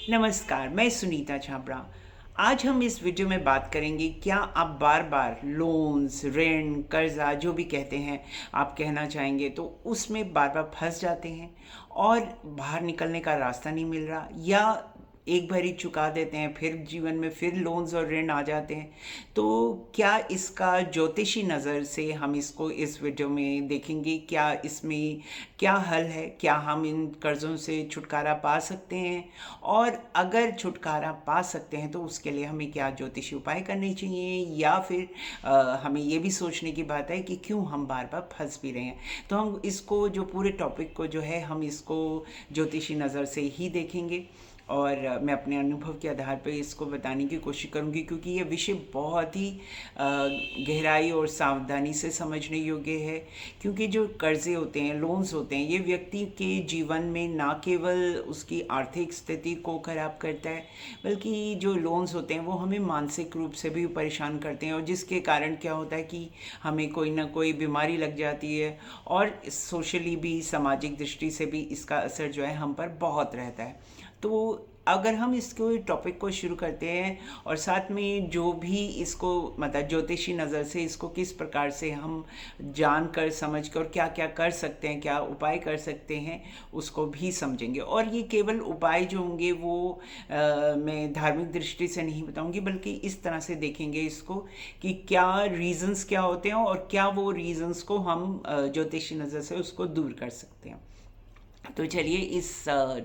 नमस्कार, मैं सुनीता छाबड़ा। आज हम इस वीडियो में बात करेंगे, क्या आप बार-बार लोन्स, ऋण, कर्ज़ा जो भी कहते हैं, आप कहना चाहेंगे तो उसमें बार-बार फँस जाते हैं और बाहर निकलने का रास्ता नहीं मिल रहा, या एक बार ही चुका देते हैं, फिर जीवन में फिर लोन्स और ऋण आ जाते हैं। तो क्या इसका ज्योतिषी नज़र से हम इसको इस वीडियो में देखेंगे, क्या इसमें क्या हल है? क्या हम इन कर्ज़ों से छुटकारा पा सकते हैं? और अगर छुटकारा पा सकते हैं तो उसके लिए हमें क्या ज्योतिषी उपाय करने चाहिए, या फिर हमें ये भी सोचने की बात है कि क्यों हम बार बार फंस भी रहे हैं। तो हम इसको जो पूरे टॉपिक को जो है हम इसको ज्योतिषी नज़र से ही देखेंगे, और मैं अपने अनुभव के आधार पर इसको बताने की कोशिश करूंगी, क्योंकि ये विषय बहुत ही गहराई और सावधानी से समझने योग्य है। क्योंकि जो कर्ज़े होते हैं, लोन्स होते हैं, ये व्यक्ति के जीवन में ना केवल उसकी आर्थिक स्थिति को ख़राब करता है, बल्कि जो लोन्स होते हैं वो हमें मानसिक रूप से भी परेशान करते हैं, और जिसके कारण क्या होता है कि हमें कोई ना कोई बीमारी लग जाती है, और सोशली भी, सामाजिक दृष्टि से भी इसका असर जो है हम पर बहुत रहता है। तो अगर हम इसको टॉपिक को शुरू करते हैं, और साथ में जो भी इसको मतलब ज्योतिषी नज़र से इसको किस प्रकार से हम जान कर समझ कर क्या क्या कर सकते हैं, क्या उपाय कर सकते हैं, उसको भी समझेंगे। और ये केवल उपाय जो होंगे वो मैं धार्मिक दृष्टि से नहीं बताऊंगी, बल्कि इस तरह से देखेंगे इसको कि क्या रीजंस क्या होते हैं, और क्या वो रीजंस को हम ज्योतिषी नज़र से उसको दूर कर सकते हैं। तो चलिए इस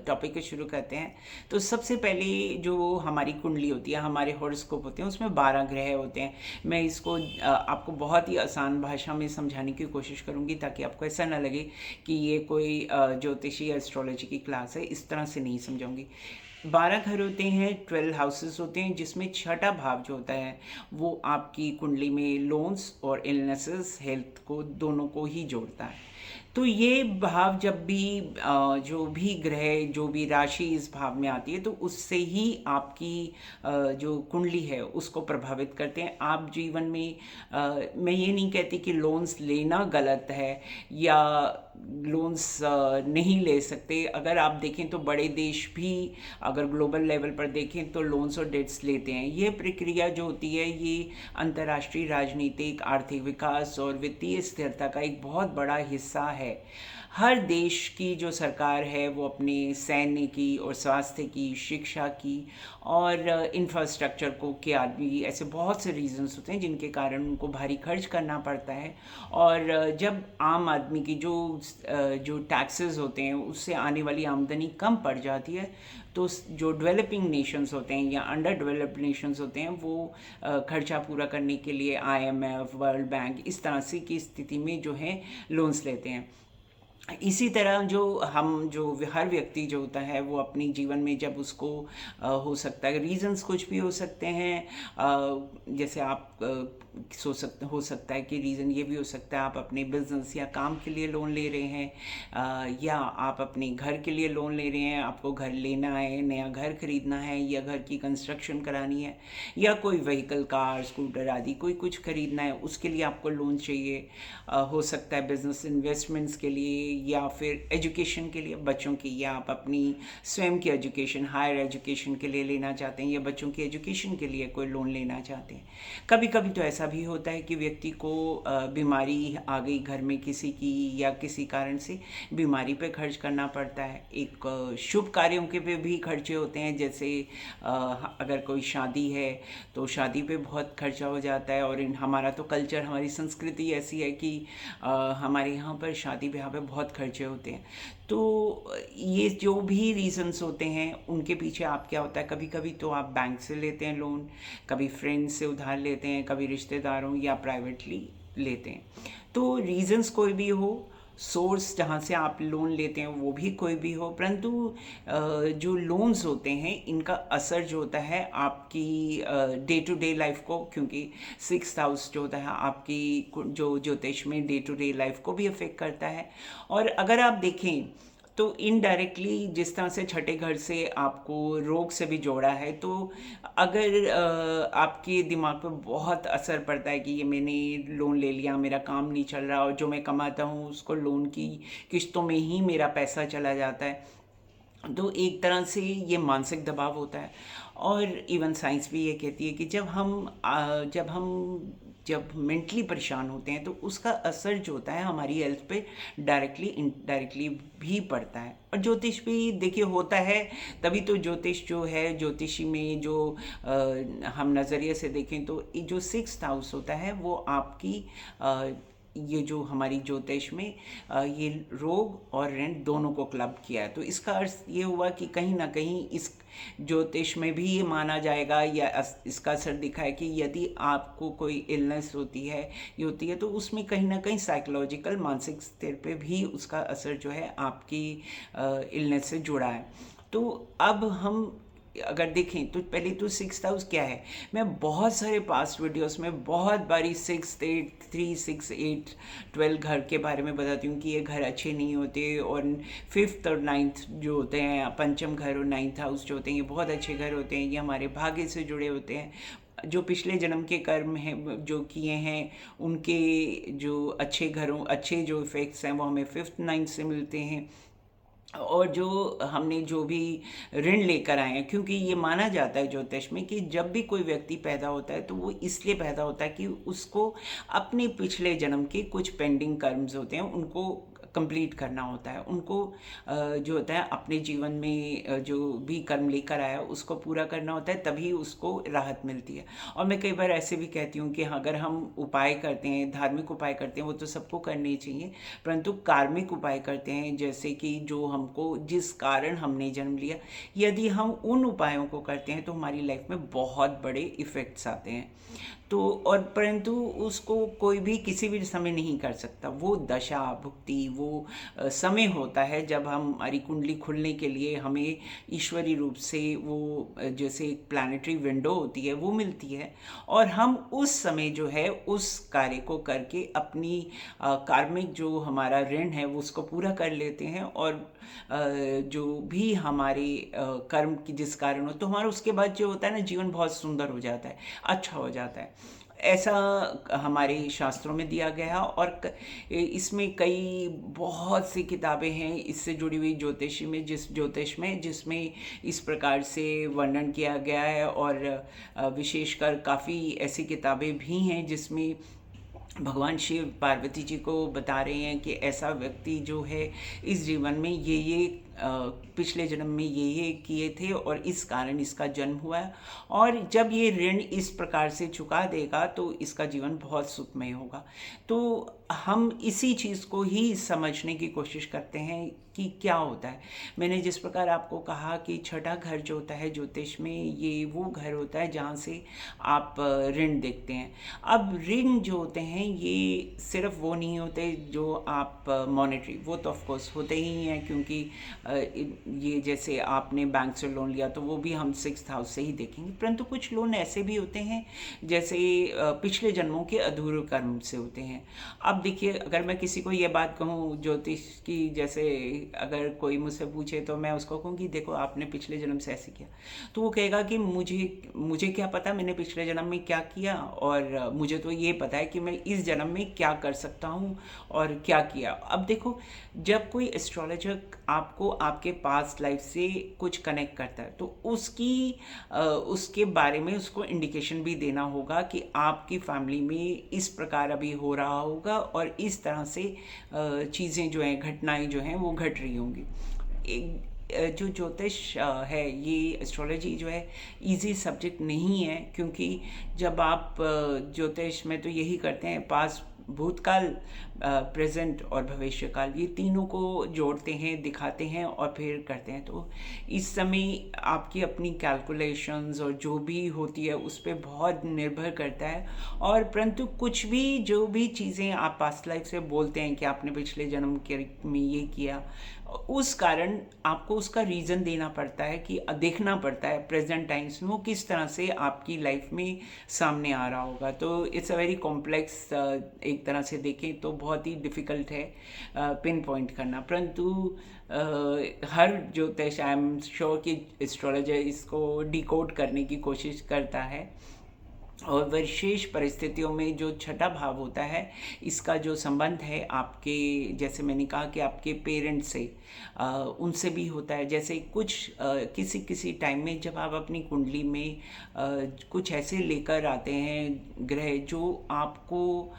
टॉपिक को शुरू करते हैं। तो सबसे पहले जो हमारी कुंडली होती है, हमारे हॉरोस्कोप होते हैं, उसमें 12 ग्रह होते हैं। मैं इसको आपको बहुत ही आसान भाषा में समझाने की कोशिश करूंगी, ताकि आपको ऐसा ना लगे कि ये कोई ज्योतिषी या एस्ट्रोलॉजी की क्लास है। इस तरह से नहीं समझाऊंगी। 12 घर होते हैं, 12 हाउसेस होते हैं, जिसमें छठा भाव जो होता है वो आपकी कुंडली में लोन्स और इलनेसेस, हेल्थ को, दोनों को ही जोड़ता है। तो ये भाव जब भी जो भी ग्रह, जो भी राशि इस भाव में आती है, तो उससे ही आपकी जो कुंडली है उसको प्रभावित करते हैं। आप जीवन में मैं ये नहीं कहती कि लोन्स लेना गलत है, या लोन्स नहीं ले सकते। अगर आप देखें तो बड़े देश भी, अगर ग्लोबल लेवल पर देखें तो लोन्स और डेट्स लेते हैं। ये प्रक्रिया जो होती है, ये अंतर्राष्ट्रीय राजनीतिक, आर्थिक विकास और वित्तीय स्थिरता का एक बहुत बड़ा हिस्सा है। हर देश की जो सरकार है वो अपने सैन्य की और स्वास्थ्य की, शिक्षा की और इंफ्रास्ट्रक्चर को के आदि, ऐसे बहुत से रीजंस होते हैं जिनके कारण उनको भारी खर्च करना पड़ता है। और जब आम आदमी की जो टैक्सेस होते हैं उससे आने वाली आमदनी कम पड़ जाती है, तो जो डेवलपिंग नेशंस होते हैं या अंडर डेवलप्ड नेशंस होते हैं, वो खर्चा पूरा करने के लिए आईएमएफ, वर्ल्ड बैंक, इस तरह से की स्थिति में जो है लोन्स लेते हैं। इसी तरह जो हर व्यक्ति जो होता है वो अपनी जीवन में, जब उसको हो सकता है, रीजंस कुछ भी हो सकते हैं। जैसे आप हो सकता है कि रीज़न ये भी हो सकता है, आप अपने बिजनेस या काम के लिए लोन ले रहे हैं, या आप अपने घर के लिए लोन ले रहे हैं, आपको घर लेना है, नया घर खरीदना है, या घर की कंस्ट्रक्शन करानी है, या कोई व्हीकल, कार, स्कूटर आदि कोई कुछ खरीदना है, उसके लिए आपको लोन चाहिए। हो सकता है बिजनेस इन्वेस्टमेंट्स के लिए, या फिर एजुकेशन के लिए बच्चों की, या आप अपनी स्वयं की एजुकेशन, हायर एजुकेशन के लिए लेना चाहते हैं, या बच्चों की एजुकेशन के लिए कोई लोन लेना चाहते हैं। कभी कभी तो ऐसा भी होता है कि व्यक्ति को बीमारी आ गई घर में किसी की, या किसी कारण से बीमारी पे खर्च करना पड़ता है। एक शुभ कार्यों के पे भी खर्चे होते हैं, जैसे अगर कोई शादी है तो शादी पे बहुत खर्चा हो जाता है। और हमारा तो कल्चर, हमारी संस्कृति ऐसी है कि हमारे यहाँ पर शादी ब्याह पे बहुत खर्चे होते हैं। तो ये जो भी रीजंस होते हैं उनके पीछे आप क्या होता है, कभी कभी तो आप बैंक से लेते हैं लोन, कभी फ्रेंड्स से उधार लेते हैं, कभी रिश्तेदारों या प्राइवेटली लेते हैं। तो रीजंस कोई भी हो, सोर्स जहाँ से आप लोन लेते हैं वो भी कोई भी हो, परंतु जो लोन्स होते हैं इनका असर जो होता है आपकी डे टू डे लाइफ को, क्योंकि 6th हाउस जो होता है आपकी जो ज्योतिष में डे टू डे लाइफ को भी अफेक्ट करता है। और अगर आप देखें तो इनडायरेक्टली जिस तरह से छठे घर से आपको रोग से भी जोड़ा है, तो अगर आपके दिमाग पर बहुत असर पड़ता है कि ये मैंने लोन ले लिया, मेरा काम नहीं चल रहा, और जो मैं कमाता हूँ उसको लोन की किस्तों में ही मेरा पैसा चला जाता है, तो एक तरह से ये मानसिक दबाव होता है। और इवन साइंस भी ये कहती है कि जब मेंटली परेशान होते हैं तो उसका असर जो होता है हमारी हेल्थ पे डायरेक्टली इनडायरेक्टली भी पड़ता है। और ज्योतिष भी देखिए होता है, तभी तो ज्योतिष जो है, ज्योतिषी में जो हम नज़रिए से देखें तो ये जो 6th हाउस होता है वो आपकी ये जो हमारी ज्योतिष में ये रोग और ऋण दोनों को क्लब किया है। तो इसका अर्थ ये हुआ कि कहीं ना कहीं इस ज्योतिष में भी ये माना जाएगा या इसका असर दिखा है कि यदि आपको कोई इलनेस होती है, ये होती है, तो उसमें कहीं ना कहीं साइकोलॉजिकल मानसिक स्तर पे भी उसका असर जो है आपकी इलनेस से जुड़ा है। तो अब हम अगर देखें तो पहले तो 6th हाउस क्या है, मैं बहुत सारे पास्ट वीडियोस में बहुत बारी 6, 8, 3, 6, 8, 12 घर के बारे में बताती हूँ कि ये घर अच्छे नहीं होते। और 5th और 9th जो होते हैं, पंचम घर और 9th हाउस जो होते हैं, ये बहुत अच्छे घर होते हैं, ये हमारे भाग्य से जुड़े होते हैं। जो पिछले जन्म के कर्म हैं जो किए हैं उनके जो अच्छे जो इफ़ेक्ट्स हैं वो हमें 5th 9th से मिलते हैं। और जो हमने जो भी ऋण लेकर आए हैं, क्योंकि ये माना जाता है ज्योतिष में कि जब भी कोई व्यक्ति पैदा होता है तो वो इसलिए पैदा होता है कि उसको अपने पिछले जन्म के कुछ पेंडिंग कर्म्स होते हैं उनको कंप्लीट करना होता है। उनको जो होता है अपने जीवन में जो भी कर्म लेकर आया उसको पूरा करना होता है, तभी उसको राहत मिलती है। और मैं कई बार ऐसे भी कहती हूँ कि अगर हम उपाय करते हैं, धार्मिक उपाय करते हैं, वो तो सबको करने चाहिए, परंतु कार्मिक उपाय करते हैं जैसे कि जो हमको जिस कारण हमने जन्म लिया, यदि हम उन उपायों को करते हैं तो हमारी लाइफ में बहुत बड़े इफ़ेक्ट्स आते हैं। तो और परंतु उसको कोई भी किसी भी समय नहीं कर सकता। वो दशा भुक्ति वो समय होता है जब हमारी कुंडली खुलने के लिए हमें ईश्वरी रूप से वो जैसे एक प्लानिटरी विंडो होती है वो मिलती है। और हम उस समय जो है उस कार्य को करके अपनी कार्मिक जो हमारा ऋण है वो उसको पूरा कर लेते हैं। और जो भी हमारे कर्म की जिस कारण हो तो हमारा उसके बाद जो होता है ना, जीवन बहुत सुंदर हो जाता है, अच्छा हो जाता है। ऐसा हमारे शास्त्रों में दिया गया है। और इसमें कई बहुत सी किताबें हैं इससे जुड़ी हुई ज्योतिष में जिसमें इस प्रकार से वर्णन किया गया है। और विशेषकर काफ़ी ऐसी किताबें भी हैं जिसमें भगवान शिव पार्वती जी को बता रहे हैं कि ऐसा व्यक्ति जो है इस जीवन में ये पिछले जन्म में ये किए थे और इस कारण इसका जन्म हुआ है। और जब ये ऋण इस प्रकार से चुका देगा तो इसका जीवन बहुत सुखमय होगा। तो हम इसी चीज़ को ही समझने की कोशिश करते हैं कि क्या होता है। मैंने जिस प्रकार आपको कहा कि छठा घर जो होता है ज्योतिष में, ये वो घर होता है जहाँ से आप ऋण देखते हैं। अब ऋण जो होते हैं ये सिर्फ वो नहीं होते जो आप मॉनेटरी, वो तो ऑफ कोर्स होते ही हैं, क्योंकि ये जैसे आपने बैंक से लोन लिया तो वो भी हम 6th हाउस से ही देखेंगे। परंतु कुछ लोन ऐसे भी होते हैं जैसे पिछले जन्मों के अधूरे कर्म से होते हैं। अब देखिए, अगर मैं किसी को ये बात कहूँ ज्योतिष की, जैसे अगर कोई मुझसे पूछे तो मैं उसको कहूँ कि देखो आपने पिछले जन्म से ऐसे किया, तो वो कहेगा कि मुझे क्या पता मैंने पिछले जन्म में क्या किया, और मुझे तो ये पता है कि मैं इस जन्म में क्या कर सकता हूँ और क्या किया। अब देखो, जब कोई एस्ट्रोलॉजर आपको आपके पास्ट लाइफ से कुछ कनेक्ट करता है तो उसके बारे में उसको इंडिकेशन भी देना होगा कि आपकी फैमिली में इस प्रकार अभी हो रहा होगा और इस तरह से चीज़ें जो हैं, घटनाएं जो हैं वो घट रही होंगी। जो ज्योतिष है, ये एस्ट्रोलॉजी जो है इजी सब्जेक्ट नहीं है, क्योंकि जब आप ज्योतिष में तो यही करते हैं, पास्ट भूतकाल प्रेजेंट और भविष्यकाल, ये तीनों को जोड़ते हैं, दिखाते हैं और फिर करते हैं। तो इस समय आपकी अपनी कैलकुलेशंस और जो भी होती है उस पर बहुत निर्भर करता है। और परंतु कुछ भी जो भी चीज़ें आप पास्ट लाइफ से बोलते हैं कि आपने पिछले जन्म के में ये किया, उस कारण आपको उसका रीज़न देना पड़ता है कि देखना पड़ता है प्रेजेंट टाइम्स में वो किस तरह से आपकी लाइफ में सामने आ रहा होगा। तो इट्स अ वेरी कॉम्प्लेक्स, एक तरह से देखें तो बहुत ही डिफ़िकल्ट है पिन पॉइंट करना। परंतु हर ज्योतिष, आई एम श्योर कि एस्ट्रोलॉजर इसको डिकोड करने की कोशिश करता है। और विशेष परिस्थितियों में जो छठा भाव होता है, इसका जो संबंध है आपके, जैसे मैंने कहा कि आपके पेरेंट्स से, उनसे भी होता है। जैसे कुछ किसी किसी टाइम में जब आप अपनी कुंडली में कुछ ऐसे लेकर आते हैं ग्रह जो आपको,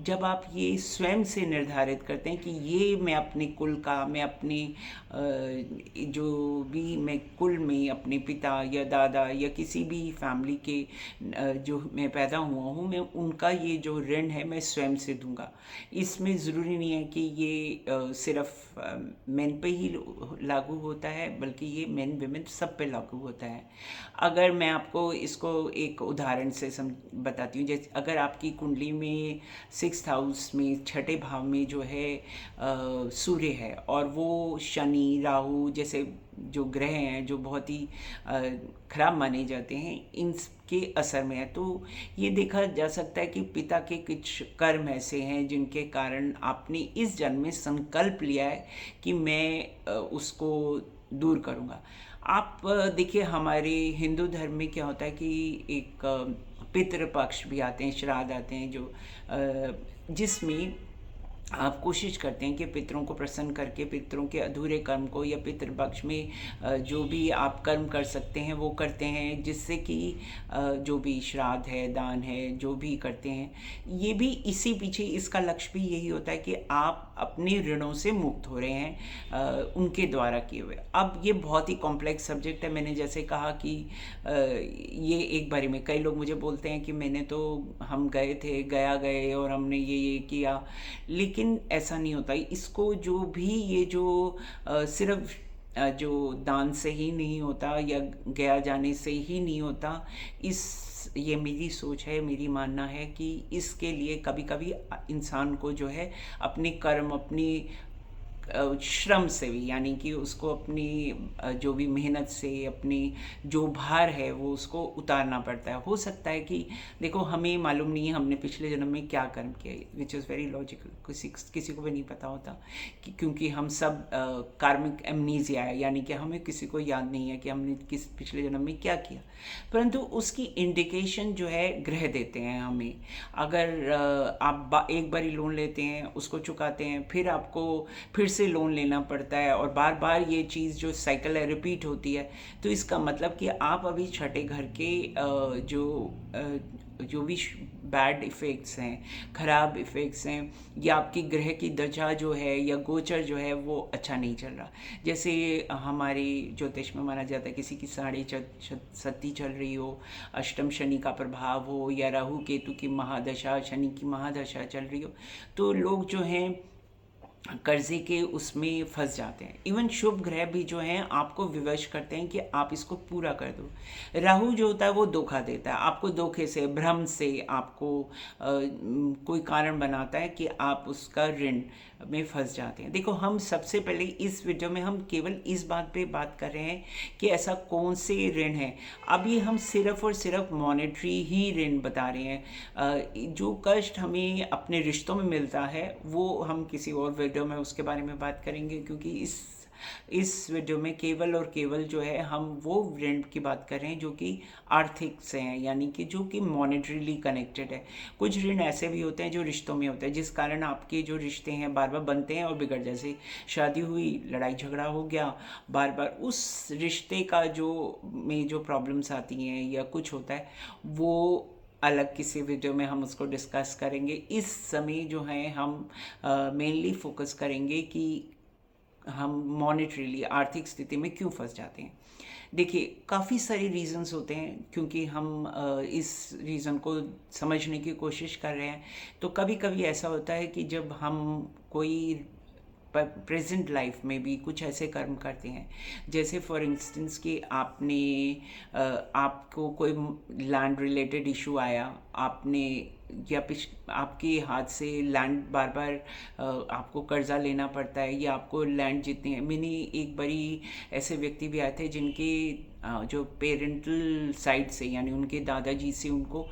जब आप ये स्वयं से निर्धारित करते हैं कि ये मैं अपने कुल का, मैं अपने जो भी मैं कुल में अपने पिता या दादा या किसी भी फैमिली के जो मैं पैदा हुआ हूँ, मैं उनका ये जो ऋण है मैं स्वयं से दूंगा। इसमें ज़रूरी नहीं है कि ये सिर्फ मेन पे ही लागू होता है, बल्कि ये मेन विमेन सब पे लागू होता है। अगर मैं आपको इसको एक उदाहरण से बताती हूँ, जैसे अगर आपकी कुंडली में 6th हाउस में छठे भाव में जो है सूर्य है, और वो शनि राहु जैसे जो ग्रह हैं जो बहुत ही खराब माने जाते हैं, इनके असर में है, तो ये देखा जा सकता है कि पिता के कुछ कर्म ऐसे हैं जिनके कारण आपने इस जन्म में संकल्प लिया है कि मैं उसको दूर करूँगा। आप देखिए, हमारे हिंदू धर्म में क्या होता है कि एक पितृपक्ष भी आते हैं, श्राद्ध आते हैं, जो जिसमें आप कोशिश करते हैं कि पितरों को प्रसन्न करके पितरों के अधूरे कर्म को, या पितृपक्ष में जो भी आप कर्म कर सकते हैं वो करते हैं, जिससे कि जो भी श्राद्ध है, दान है, जो भी करते हैं, ये भी इसी पीछे इसका लक्ष्य भी यही होता है कि आप अपने ऋणों से मुक्त हो रहे हैं उनके द्वारा किए हुए। अब ये बहुत ही कॉम्प्लेक्स सब्जेक्ट है। मैंने जैसे कहा कि ये एक बारी में कई लोग मुझे बोलते हैं कि मैंने तो, हम गए थे, गया गए और हमने ये किया, लेकिन ऐसा नहीं होता। इसको जो भी ये जो सिर्फ जो दान से ही नहीं होता या गया जाने से ही नहीं होता, इस ये मेरी सोच है, मेरी मानना है कि इसके लिए कभी कभी इंसान को जो है अपने कर्म, अपनी श्रम से भी, यानी कि उसको अपनी जो भी मेहनत से अपनी जो भार है वो उसको उतारना पड़ता है। हो सकता है कि देखो, हमें मालूम नहीं है हमने पिछले जन्म में क्या कर्म किया, विच इज़ वेरी लॉजिकल, किसी को भी नहीं पता होता कि, क्योंकि हम सब कार्मिक एमनीजिया है, यानी कि हमें किसी को याद नहीं है कि हमने किस पिछले जन्म में क्या किया, परंतु उसकी इंडिकेशन जो है ग्रह देते हैं हमें। अगर आप एक बारी लोन लेते हैं, उसको चुकाते हैं, फिर आपको फिर से लोन लेना पड़ता है, और बार बार ये चीज़ जो साइकिल है रिपीट होती है, तो इसका मतलब कि आप अभी छठे घर के जो भी बैड इफ़ेक्ट्स हैं, ख़राब इफ़ेक्ट्स हैं, या आपकी ग्रह की दशा जो है या गोचर जो है वो अच्छा नहीं चल रहा। जैसे हमारी ज्योतिष में माना जाता है किसी की 6.5 चल रही हो, अष्टम शनि का प्रभाव हो, या राहु केतु की महादशा, शनि की महादशा चल रही हो, तो लोग जो हैं कर्जे के उसमें फंस जाते हैं। इवन शुभ ग्रह भी जो हैं आपको विवश करते हैं कि आप इसको पूरा कर दो। राहु जो होता है वो धोखा देता है, आपको धोखे से, भ्रम से आपको कोई कारण बनाता है कि आप उसका ऋण में फंस जाते हैं। देखो, हम सबसे पहले इस वीडियो में हम केवल इस बात पे बात कर रहे हैं कि ऐसा कौन से ऋण है। अभी हम सिर्फ और सिर्फ मॉनेटरी ही ऋण बता रहे हैं। जो कष्ट हमें अपने रिश्तों में मिलता है वो हम किसी और वीडियो में उसके बारे में बात करेंगे, क्योंकि इस वीडियो में केवल और केवल जो है हम वो ऋण की बात कर रहे हैं जो कि आर्थिक से हैं, यानी कि जो कि मॉनेटरीली कनेक्टेड है। कुछ ऋण ऐसे भी होते हैं जो रिश्तों में होते हैं, जिस कारण आपके जो रिश्ते हैं बार बार बनते हैं और बिगड़, जैसे शादी हुई, लड़ाई झगड़ा हो गया, बार बार उस रिश्ते का जो प्रॉब्लम्स आती हैं या कुछ होता है, वो अलग किसी वीडियो में हम उसको डिस्कस करेंगे। इस समय जो है हम मेनली फोकस करेंगे कि हम मॉनेटरीली, आर्थिक स्थिति में क्यों फंस जाते हैं। देखिए, काफ़ी सारे रीज़न्स होते हैं, क्योंकि हम इस रीज़न को समझने की कोशिश कर रहे हैं। तो कभी कभी ऐसा होता है कि जब हम कोई प्रेजेंट लाइफ में भी कुछ ऐसे कर्म करते हैं, जैसे फॉर इंस्टेंस कि आपको कोई लैंड रिलेटेड इशू आया, आपने या आपके हाथ से लैंड बार बार आपको कर्जा लेना पड़ता है, या आपको लैंड जितनी मैंने एक बारी ऐसे व्यक्ति भी आए थे जिनके जो पेरेंटल साइड से यानी उनके दादाजी से उनको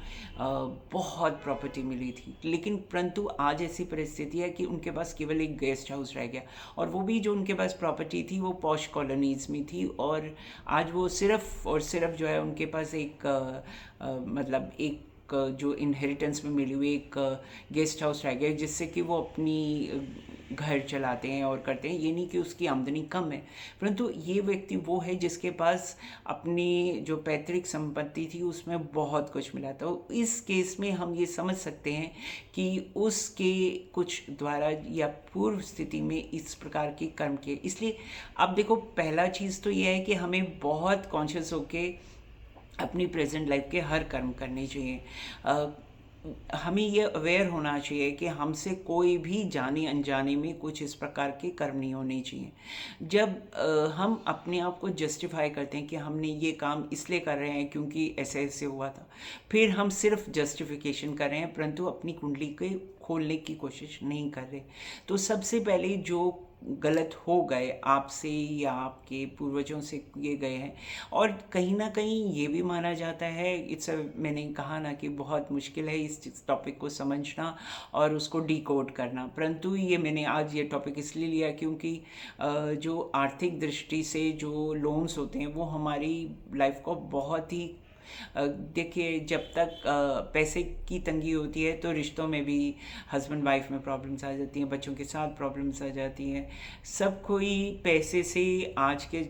बहुत प्रॉपर्टी मिली थी, लेकिन परंतु आज ऐसी परिस्थिति है कि उनके पास केवल एक गेस्ट हाउस रह गया, और वो भी जो उनके पास प्रॉपर्टी थी वो पॉश कॉलोनीज़ में थी, और आज वो सिर्फ और सिर्फ जो है उनके पास एक मतलब एक जो इनहेरिटेंस में मिली हुई एक गेस्ट हाउस रह गया, जिससे कि वो अपनी घर चलाते हैं और करते हैं। ये नहीं कि उसकी आमदनी कम है, परंतु ये व्यक्ति वो है जिसके पास अपनी जो पैतृक संपत्ति थी उसमें बहुत कुछ मिला। तो इस केस में हम ये समझ सकते हैं कि उसके कुछ द्वारा या पूर्व स्थिति में इस प्रकार के कर्म किए। इसलिए अब देखो, पहला चीज़ तो यह है कि हमें बहुत कॉन्शियस होके अपनी प्रेजेंट लाइफ के हर कर्म करने चाहिए। हमें ये अवेयर होना चाहिए कि हमसे कोई भी जाने अनजाने में कुछ इस प्रकार के कर्म नहीं होने चाहिए। जब हम अपने आप को जस्टिफाई करते हैं कि हमने ये काम इसलिए कर रहे हैं क्योंकि ऐसे ऐसे हुआ था, फिर हम सिर्फ जस्टिफिकेशन कर रहे हैं परंतु अपनी कुंडली के खोलने की कोशिश नहीं कर रहे। तो सबसे पहले जो गलत हो गए आपसे या आपके पूर्वजों से किए गए हैं, और कहीं ना कहीं ये भी माना जाता है, मैंने कहा ना कि बहुत मुश्किल है इस टॉपिक को समझना और उसको डिकोड करना, परंतु ये मैंने आज ये टॉपिक इसलिए लिया क्योंकि जो आर्थिक दृष्टि से जो लोन्स होते हैं वो हमारी लाइफ को बहुत ही देखिए, जब तक पैसे की तंगी होती है तो रिश्तों में भी हस्बैंड वाइफ में प्रॉब्लम्स आ जाती हैं, बच्चों के साथ प्रॉब्लम्स आ जाती हैं। सब कोई पैसे से आज के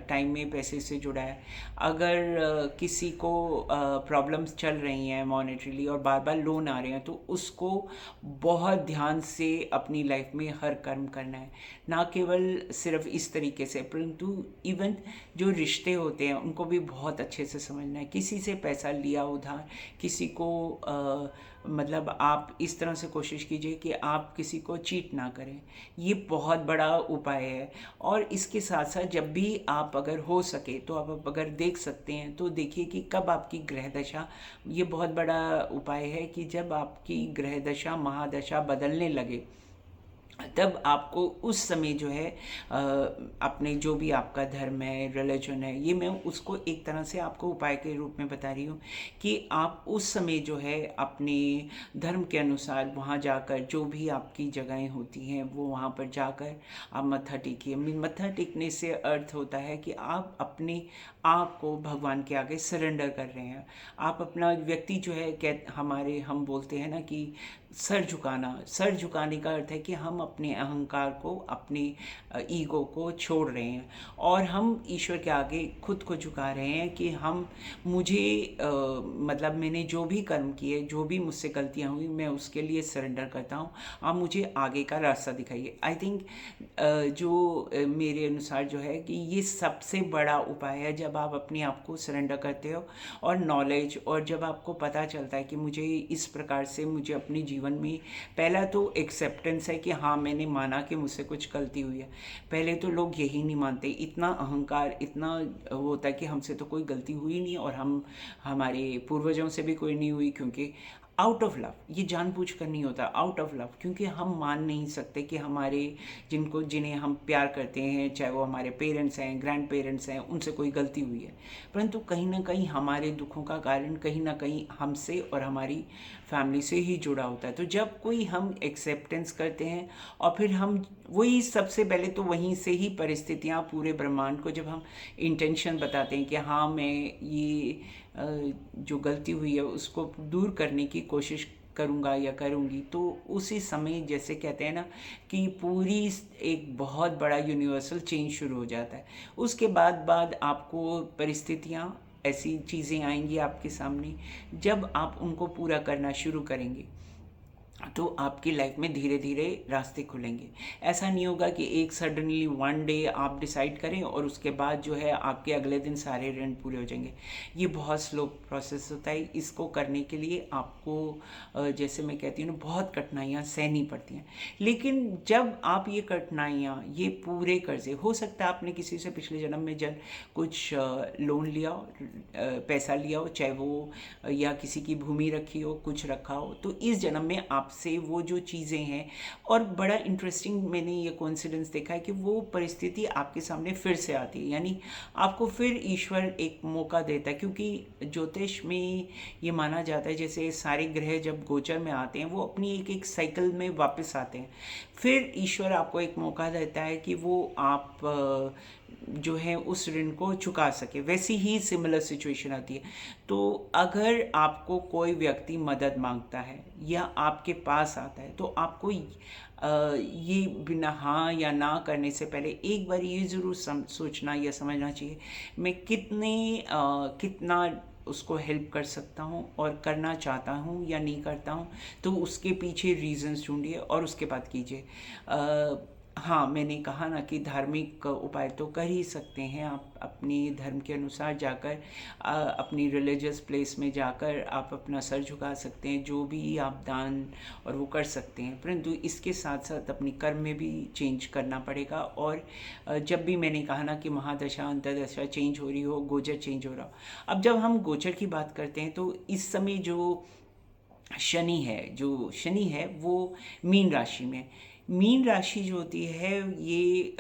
टाइम में पैसे से जुड़ा है। अगर किसी को प्रॉब्लम्स चल रही हैं मॉनेटरीली और बार बार लोन आ रहे हैं, तो उसको बहुत ध्यान से अपनी लाइफ में हर कर्म करना है, ना केवल सिर्फ इस तरीके से, परंतु इवन जो रिश्ते होते हैं उनको भी बहुत अच्छे से समझना है। किसी से पैसा लिया उधार, किसी को मतलब आप इस तरह से कोशिश कीजिए कि आप किसी को चीट ना करें, ये बहुत बड़ा उपाय है। और इसके साथ साथ जब भी आप अगर हो सके तो आप अगर देख सकते हैं तो देखिए कि कब आपकी ग्रह दशा, ये बहुत बड़ा उपाय है कि जब आपकी ग्रह दशा महादशा बदलने लगे तब आपको उस समय जो है अपने जो भी आपका धर्म है, रिलीजन है, ये मैं उसको एक तरह से आपको उपाय के रूप में बता रही हूँ कि आप उस समय जो है अपने धर्म के अनुसार वहाँ जाकर जो भी आपकी जगहें होती हैं वो वहाँ पर जाकर आप मत्था टेकिए। मत्था टेकने से अर्थ होता है कि आप अपने आप को भगवान के आगे सरेंडर कर रहे हैं। आप अपना व्यक्ति जो है हम बोलते हैं ना कि सर झुकाना, सर झुकाने का अर्थ है कि हम अपने अहंकार को, अपने ईगो को छोड़ रहे हैं और हम ईश्वर के आगे खुद को झुका रहे हैं कि मतलब मैंने जो भी कर्म किए, जो भी मुझसे गलतियां हुई, मैं उसके लिए सरेंडर करता हूँ। आप मुझे आगे का रास्ता दिखाइए। आई थिंक मेरे अनुसार जो है कि ये सबसे बड़ा उपाय है जब आप अपने आप को सरेंडर करते हो और नॉलेज, और जब आपको पता चलता है कि मुझे इस प्रकार से मुझे अपने जीवन में, पहला तो एक्सेप्टेंस है कि हाँ मैंने माना कि मुझसे कुछ गलती हुई है। पहले तो लोग यही नहीं मानते, इतना अहंकार, इतना होता है कि हमसे तो कोई गलती हुई नहीं और हमारे पूर्वजों से भी कोई नहीं हुई, क्योंकि आउट ऑफ लव, ये जानबूझ कर नहीं होता, आउट ऑफ लव, क्योंकि हम मान नहीं सकते कि हमारे जिन्हें हम प्यार करते हैं, चाहे वो हमारे पेरेंट्स हैं, ग्रैंड पेरेंट्स हैं, उनसे कोई गलती हुई है। परंतु कहीं ना कहीं हमारे दुखों का कारण कहीं ना कहीं हमसे और हमारी फैमिली से ही जुड़ा होता है। तो जब कोई हम एक्सेप्टेंस करते हैं और फिर हम वही, सबसे पहले तो वहीं से ही परिस्थितियाँ, पूरे ब्रह्मांड को जब हम इंटेंशन बताते हैं कि हाँ मैं ये जो गलती हुई है उसको दूर करने की कोशिश करूँगा या करूँगी, तो उसी समय जैसे कहते हैं ना कि पूरी एक बहुत बड़ा यूनिवर्सल चेंज शुरू हो जाता है। उसके बाद आपको परिस्थितियाँ, ऐसी चीज़ें आएंगी आपके सामने, जब आप उनको पूरा करना शुरू करेंगे तो आपकी लाइफ में धीरे धीरे रास्ते खुलेंगे। ऐसा नहीं होगा कि एक सडनली वन डे आप डिसाइड करें और उसके बाद जो है आपके अगले दिन सारे ऋण पूरे हो जाएंगे। ये बहुत स्लो प्रोसेस होता है। इसको करने के लिए आपको जैसे मैं कहती हूँ ना, बहुत कठिनाइयाँ सहनी पड़ती हैं। लेकिन जब आप ये कठिनाइयाँ, ये पूरे कर्जे, हो सकता है आपने किसी से पिछले जन्म में जब कुछ लोन लिया हो, पैसा लिया हो, चाहे वो या किसी की भूमि रखी हो, कुछ रखा हो, तो इस जन्म में आपसे वो जो चीज़ें हैं, और बड़ा इंटरेस्टिंग मैंने ये कोइंसिडेंस देखा है कि वो परिस्थिति आपके सामने फिर से आती है। यानी आपको फिर ईश्वर एक मौका देता है, क्योंकि ज्योतिष में ये माना जाता है जैसे सारे ग्रह जब गोचर में आते हैं वो अपनी एक एक साइकिल में वापस आते हैं। फिर ईश्वर आपको एक मौका देता है कि वो आप जो है उस ऋण को चुका सके। वैसी ही सिमिलर सिचुएशन आती है। तो अगर आपको कोई व्यक्ति मदद मांगता है या आपके पास आता है, तो आपको ये बिना हाँ या ना करने से पहले एक बार ये ज़रूर सोचना या समझना चाहिए, मैं कितना उसको हेल्प कर सकता हूँ और करना चाहता हूँ या नहीं करता हूँ। तो उसके पीछे रीजंस ढूंढिए और उसके बाद कीजिए। हाँ, मैंने कहा ना कि धार्मिक उपाय तो कर ही सकते हैं आप अपने धर्म के अनुसार जाकर, अपनी रिलीजियस प्लेस में जाकर आप अपना सर झुका सकते हैं, जो भी आप दान और वो कर सकते हैं। परंतु इसके साथ साथ अपनी कर्म में भी चेंज करना पड़ेगा। और जब भी मैंने कहा ना कि महादशा अंतर्दशा चेंज हो रही हो, गोचर चेंज हो रहा हो। अब जब हम गोचर की बात करते हैं तो इस समय जो शनि है वो मीन राशि में। मीन राशि जो होती है ये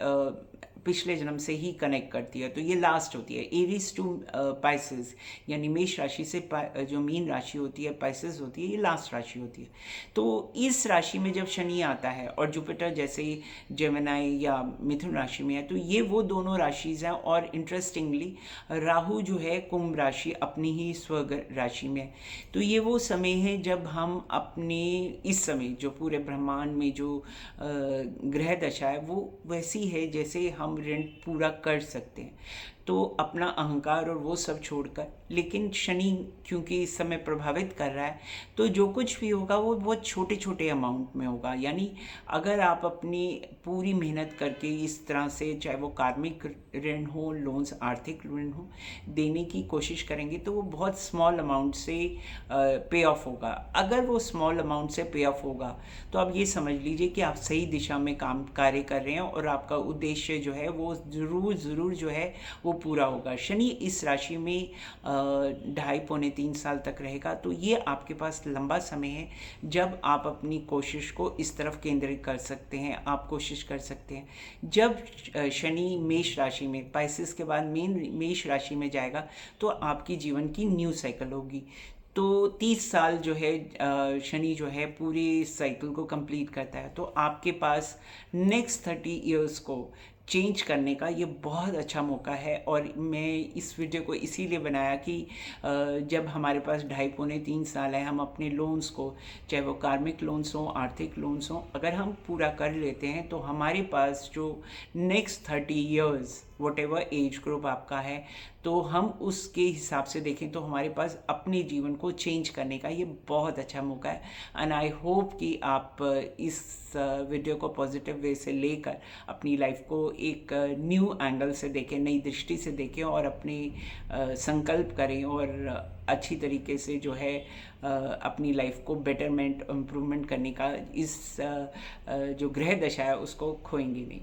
पिछले जन्म से ही कनेक्ट करती है, तो ये लास्ट होती है। एरीज टू पाइसेस, यानी मेष राशि से जो मीन राशि होती है, पाइसेस होती है, ये लास्ट राशि होती है। तो इस राशि में जब शनि आता है और जुपिटर जैसे जेमिनाई या मिथुन राशि में है, तो ये वो दोनों राशिज हैं। और इंटरेस्टिंगली राहु जो है कुंभ राशि अपनी ही स्व राशि में है। तो ये वो समय है जब हम अपने, इस समय जो पूरे ब्रह्मांड में जो ग्रह दशा है वो वैसी है जैसे हम ऋण पूरा कर सकते हैं। तो अपना अहंकार और वो सब छोड़कर, लेकिन शनि क्योंकि इस समय प्रभावित कर रहा है, तो जो कुछ भी होगा वो बहुत छोटे छोटे अमाउंट में होगा। यानी अगर आप अपनी पूरी मेहनत करके इस तरह से, चाहे वो कार्मिक ऋण हो, लोन्स, आर्थिक ऋण हो, देने की कोशिश करेंगे, तो वो बहुत स्मॉल अमाउंट से पे ऑफ होगा। अगर वो स्मॉल अमाउंट से पे ऑफ होगा तो आप ये समझ लीजिए कि आप सही दिशा में कार्य कर रहे हैं और आपका उद्देश्य जो है वो ज़रूर जो है वो पूरा होगा। शनि इस राशि में 2.5-3 साल तक रहेगा। तो ये आपके पास लंबा समय है जब आप अपनी कोशिश को इस तरफ केंद्रित कर सकते हैं। आप कोशिश कर सकते हैं, जब शनि मेष राशि में, पाइसेस के बाद मेष राशि में जाएगा, तो आपकी जीवन की न्यू साइकिल होगी। तो 30 साल जो है शनि जो है पूरी साइकिल को कंप्लीट करता है। तो आपके पास नेक्स्ट 30 ईयर्स को चेंज करने का ये बहुत अच्छा मौका है। और मैं इस वीडियो को इसीलिए बनाया कि जब हमारे पास 2.5-3 साल है, हम अपने लोन्स को, चाहे वो कार्मिक लोन्स हों, आर्थिक लोन्स हों, अगर हम पूरा कर लेते हैं तो हमारे पास जो next 30 years, what ever age group आपका है, तो हम उसके हिसाब से देखें तो हमारे पास अपने जीवन को चेंज करने का ये बहुत अच्छा मौका है। एंड आई होप कि आप इस वीडियो को पॉजिटिव वे से लेकर अपनी लाइफ को एक न्यू एंगल से देखें, नई दृष्टि से देखें और अपने संकल्प करें और अच्छी तरीके से जो है अपनी लाइफ को बेटरमेंट, इम्प्रूवमेंट करने का, इस जो ग्रह दशा है उसको खोएंगे नहीं।